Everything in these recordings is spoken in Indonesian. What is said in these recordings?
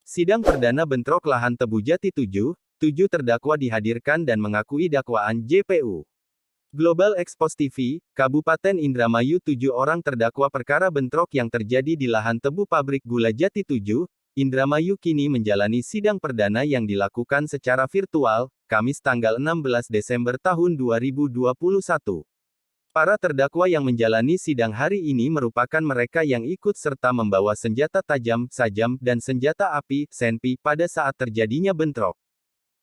Sidang perdana bentrok lahan Tebu Jati 7, 7 terdakwa dihadirkan dan mengakui dakwaan JPU. Global Expos TV, Kabupaten Indramayu 7 orang terdakwa perkara bentrok yang terjadi di lahan tebu pabrik gula Jati 7, Indramayu kini menjalani sidang perdana yang dilakukan secara virtual, Kamis tanggal 16 Desember tahun 2021. Para terdakwa yang menjalani sidang hari ini merupakan mereka yang ikut serta membawa senjata tajam, sajam, dan senjata api, senpi, pada saat terjadinya bentrok.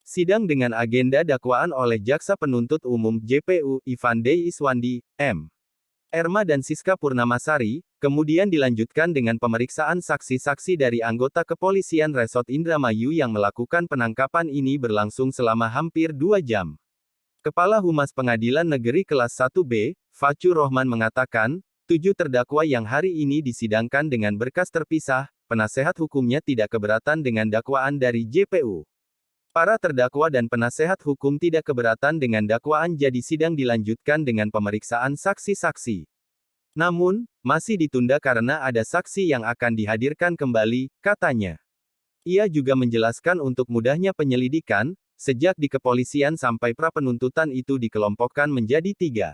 Sidang dengan agenda dakwaan oleh Jaksa Penuntut Umum JPU, Ivande Iswandi, M. Erma dan Siska Purnamasari, kemudian dilanjutkan dengan pemeriksaan saksi-saksi dari anggota Kepolisian Resort Indramayu yang melakukan penangkapan ini berlangsung selama hampir 2 jam. Kepala Humas Pengadilan Negeri Kelas 1B, Facu Rohman mengatakan, 7 terdakwa yang hari ini disidangkan dengan berkas terpisah, penasehat hukumnya tidak keberatan dengan dakwaan dari JPU. Para terdakwa dan penasehat hukum tidak keberatan dengan dakwaan, jadi sidang dilanjutkan dengan pemeriksaan saksi-saksi. Namun, masih ditunda karena ada saksi yang akan dihadirkan kembali, katanya. Ia juga menjelaskan untuk mudahnya penyelidikan, sejak di kepolisian sampai prapenuntutan itu dikelompokkan menjadi 3.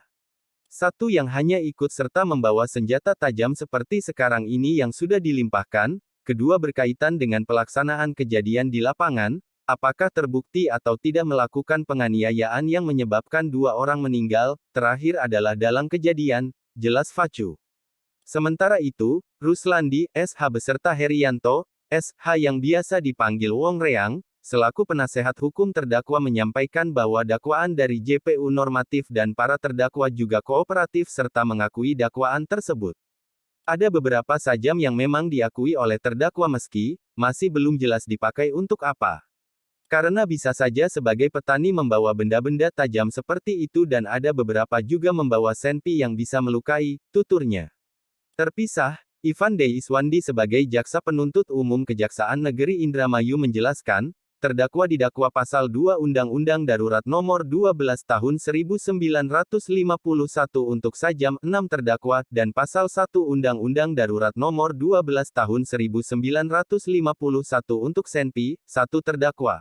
Satu yang hanya ikut serta membawa senjata tajam seperti sekarang ini yang sudah dilimpahkan, kedua berkaitan dengan pelaksanaan kejadian di lapangan, apakah terbukti atau tidak melakukan penganiayaan yang menyebabkan 2 orang meninggal, terakhir adalah dalam kejadian, jelas Facu. Sementara itu, Ruslandi, SH beserta Herianto, SH yang biasa dipanggil Wong Reang, selaku penasehat hukum terdakwa menyampaikan bahwa dakwaan dari JPU normatif dan para terdakwa juga kooperatif serta mengakui dakwaan tersebut. Ada beberapa sajam yang memang diakui oleh terdakwa meski, masih belum jelas dipakai untuk apa. Karena bisa saja sebagai petani membawa benda-benda tajam seperti itu dan ada beberapa juga membawa senpi yang bisa melukai, tuturnya. Terpisah, Ivande Iswandi sebagai Jaksa Penuntut Umum Kejaksaan Negeri Indramayu menjelaskan, terdakwa didakwa pasal 2 Undang-Undang Darurat Nomor 12 Tahun 1951 untuk sajam 6 terdakwa, dan pasal 1 Undang-Undang Darurat Nomor 12 Tahun 1951 untuk senpi, 1 terdakwa.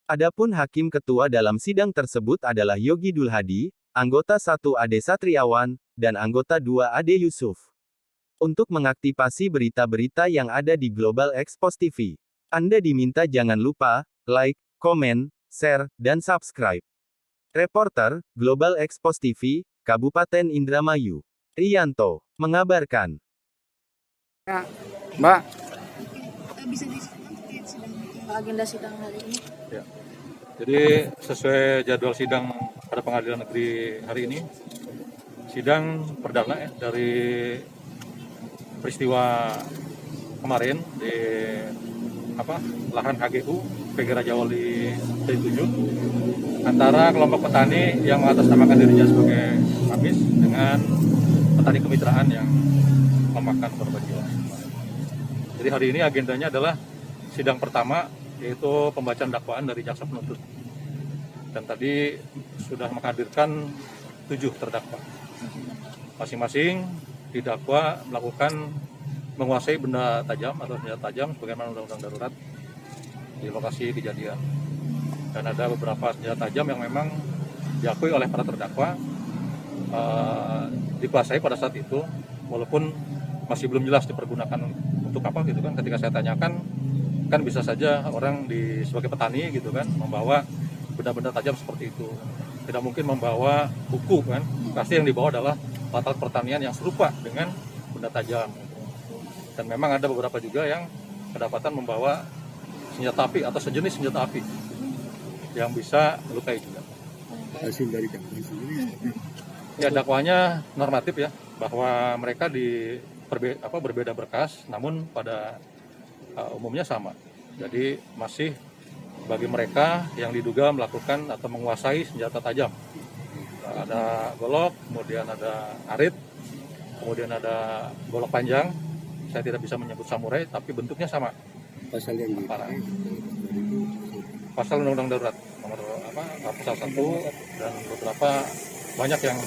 Adapun hakim ketua dalam sidang tersebut adalah Yogi Dulhadi, anggota 1 Ade Satriawan, dan anggota 2 Ade Yusuf. Untuk mengaktifasi berita-berita yang ada di Global Expos TV, Anda diminta jangan lupa like, komen, share, dan subscribe. Reporter, Global Expos TV, Kabupaten Indramayu, Rianto, mengabarkan. Ya, Mbak. Bisa disampaikan terkait agenda sidang hari ini? Ya. Jadi sesuai jadwal sidang pada Pengadilan Negeri hari ini, sidang perdana dari peristiwa kemarin di lahan HGU PG Raja Wali Jati 7 antara kelompok petani yang mengatasnamakan dirinya sebagai Kamis dengan petani kemitraan yang memakan korban jiwa. Jadi hari ini agendanya adalah sidang pertama, yaitu pembacaan dakwaan dari jaksa penuntut. Dan tadi sudah menghadirkan 7 terdakwa. Masing-masing didakwa melakukan menguasai benda tajam atau senjata tajam sebagaimana undang-undang darurat di lokasi kejadian. Dan ada beberapa senjata tajam yang memang diakui oleh para terdakwa dikuasai pada saat itu, walaupun masih belum jelas dipergunakan untuk apa gitu kan. Ketika saya tanyakan, kan bisa saja orang sebagai petani gitu kan membawa benda-benda tajam seperti itu. Tidak mungkin membawa buku kan. Pasti yang dibawa adalah alat pertanian yang serupa dengan benda tajam. Dan memang ada beberapa juga yang kedapatan membawa senjata api atau sejenis senjata api yang bisa melukai juga. Hasil dari dakwaan sendiri? Ya, dakwanya normatif ya, bahwa mereka berbeda berkas, namun pada umumnya sama. Jadi masih bagi mereka yang diduga melakukan atau menguasai senjata tajam. Ada golok, kemudian ada arit, kemudian ada golok panjang. Saya tidak bisa menyebut samurai, tapi bentuknya sama. Pasal yang pasal undang-undang darurat nomor pasal 1 dan beberapa banyak yang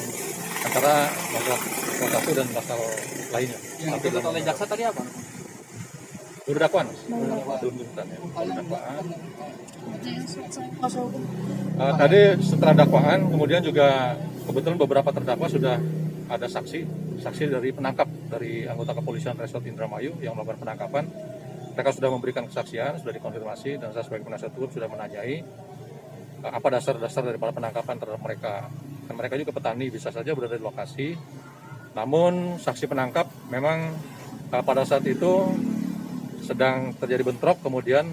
antara pasal 1 dan pasal lainnya. Yang dituntut oleh jaksa tadi apa? Baru dakwaan, belum tuntutan ya. Baru dakwaan. Ada yang kuasa hukum. Tadi setelah dakwaan, kemudian juga kebetulan beberapa terdakwa sudah ada saksi dari penangkap dari anggota kepolisian Resort Indramayu yang melakukan penangkapan. Mereka sudah memberikan kesaksian, sudah dikonfirmasi, dan saya sebagai penasihat hukum sudah menanyai apa dasar-dasar dari para penangkapan terhadap mereka. Dan mereka juga petani, bisa saja berada di lokasi. Namun saksi penangkap memang pada saat itu sedang terjadi bentrok, kemudian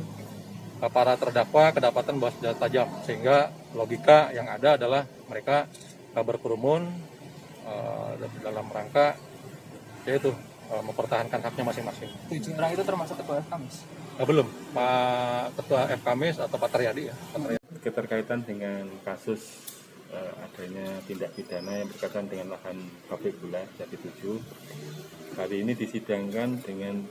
para terdakwa kedapatan bawa senjata tajam, sehingga logika yang ada adalah mereka berkerumun dalam rangka yaitu mempertahankan haknya masing-masing. 7 orang itu termasuk ketua FKMIS? Belum, Pak Ketua FKMIS atau Pak Taryadi ya. Keterkaitan dengan kasus adanya tindak pidana yang berkaitan dengan lahan pabrik gula Jati 7. Hari ini disidangkan dengan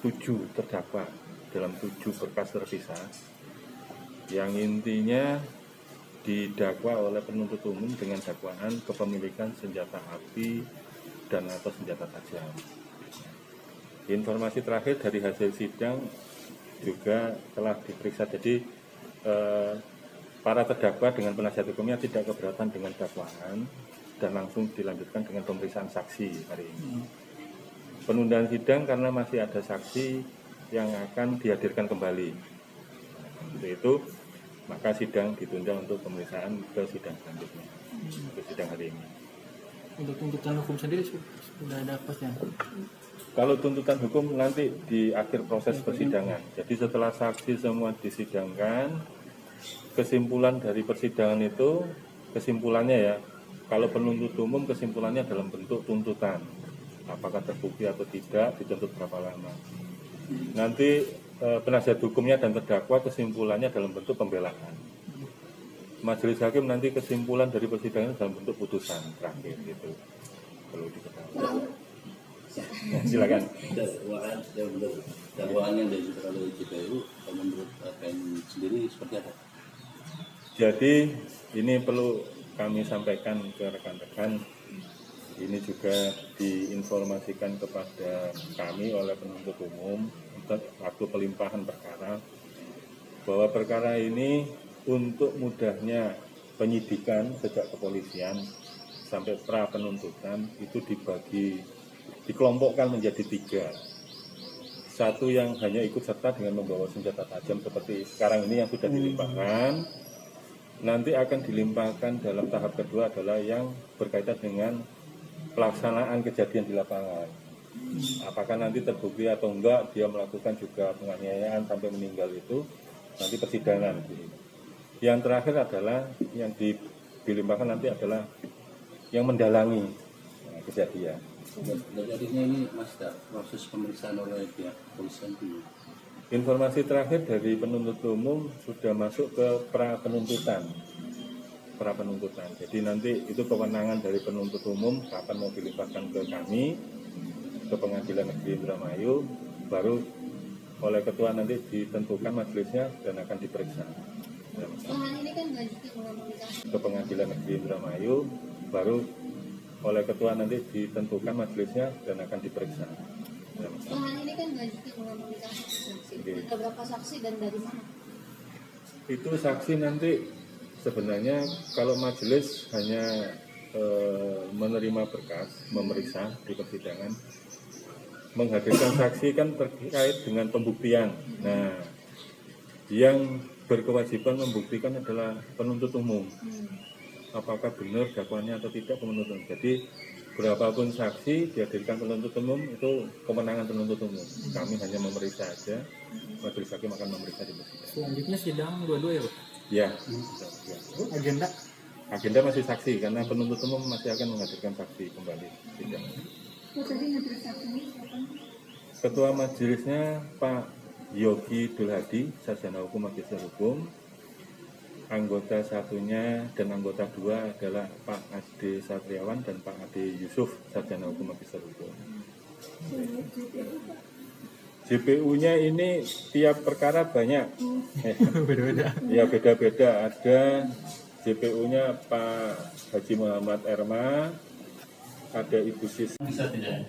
7 terdakwa dalam 7 berkas terpisah, yang intinya didakwa oleh penuntut umum dengan dakwaan kepemilikan senjata api dan atau senjata tajam. Informasi terakhir dari hasil sidang juga telah diperiksa, jadi para terdakwa dengan penasihat hukumnya tidak keberatan dengan dakwaan dan langsung dilanjutkan dengan pemeriksaan saksi hari ini. Penundaan sidang karena masih ada saksi yang akan dihadirkan kembali. Untuk itu, maka sidang ditunda untuk pemeriksaan ke sidang selanjutnya, untuk sidang hari ini. Untuk tuntutan hukum sendiri sudah ada pasnya? Kalau tuntutan hukum nanti di akhir proses persidangan. Jadi setelah saksi semua disidangkan, kesimpulan dari persidangan itu, kesimpulannya ya, kalau penuntut umum kesimpulannya dalam bentuk tuntutan. Apakah terbukti atau tidak, dituntut berapa lama. Nanti penasihat hukumnya dan terdakwa kesimpulannya dalam bentuk pembelaan. Majelis hakim nanti kesimpulan dari persidangan dalam bentuk putusan terakhir gitu. Perlu diketahui. Silakan. Dakwaan yang diajukan oleh JPU menurut KM sendiri seperti apa? Jadi ini perlu kami sampaikan ke rekan-rekan. Ini juga diinformasikan kepada kami oleh penuntut umum untuk waktu pelimpahan perkara, bahwa perkara ini untuk mudahnya penyidikan sejak kepolisian sampai pra penuntutan itu dikelompokkan menjadi 3. Satu yang hanya ikut serta dengan membawa senjata tajam seperti sekarang ini yang sudah dilimpahkan. Nanti akan dilimpahkan dalam tahap kedua adalah yang berkaitan dengan pelaksanaan kejadian di lapangan. Apakah nanti terbukti atau enggak dia melakukan juga penganiayaan sampai meninggal, itu nanti persidangan. Yang terakhir adalah yang dilimpahkan nanti adalah yang mendalangi kejadian. Dari artinya ini Mas, proses pemeriksaan oleh pihak kepolisian dulu. Informasi terakhir dari penuntut umum sudah masuk ke pra penuntutan. Jadi nanti itu kewenangan dari penuntut umum kapan mau dilimpahkan ke kami, ke Pengadilan Negeri Indramayu, baru oleh ketua nanti ditentukan majelisnya dan akan diperiksa. Lahan ini kan dilanjutkan mengambil Ke Pengadilan Negeri Indramayu, baru oleh ketua nanti ditentukan majelisnya dan akan diperiksa. lahan ini kan dilanjutkan mengambil saksi. Ada berapa saksi dan dari mana? Itu saksi nanti sebenarnya kalau majelis hanya menerima berkas, memeriksa di persidangan, menghadirkan saksi kan terkait dengan pembuktian. Nah, yang berkewajiban membuktikan adalah penuntut umum. Apakah benar dakwaannya atau tidak penuntut umum. Jadi berapapun saksi dihadirkan penuntut umum itu kemenangan penuntut umum. Kami hanya memeriksa saja. Majelis hakim akan memeriksa di persidangan. Selanjutnya sidang 22 ya Pak? Ya. Agenda? Masih saksi karena penuntut umum masih akan menghadirkan saksi kembali sidang. Ketua majelisnya Pak Yogi Dulhadi, sarjana hukum, magister hukum. Anggota satunya dan anggota 2 adalah Pak Ade Satriawan dan Pak Ade Yusuf, sarjana hukum, magister hukum. JPU-nya ini tiap perkara banyak. Beda-beda. Ya beda-beda. Ada JPU-nya Pak Haji Muhammad Erma, ada Ibu Sis. Bisa tidak?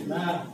Nah,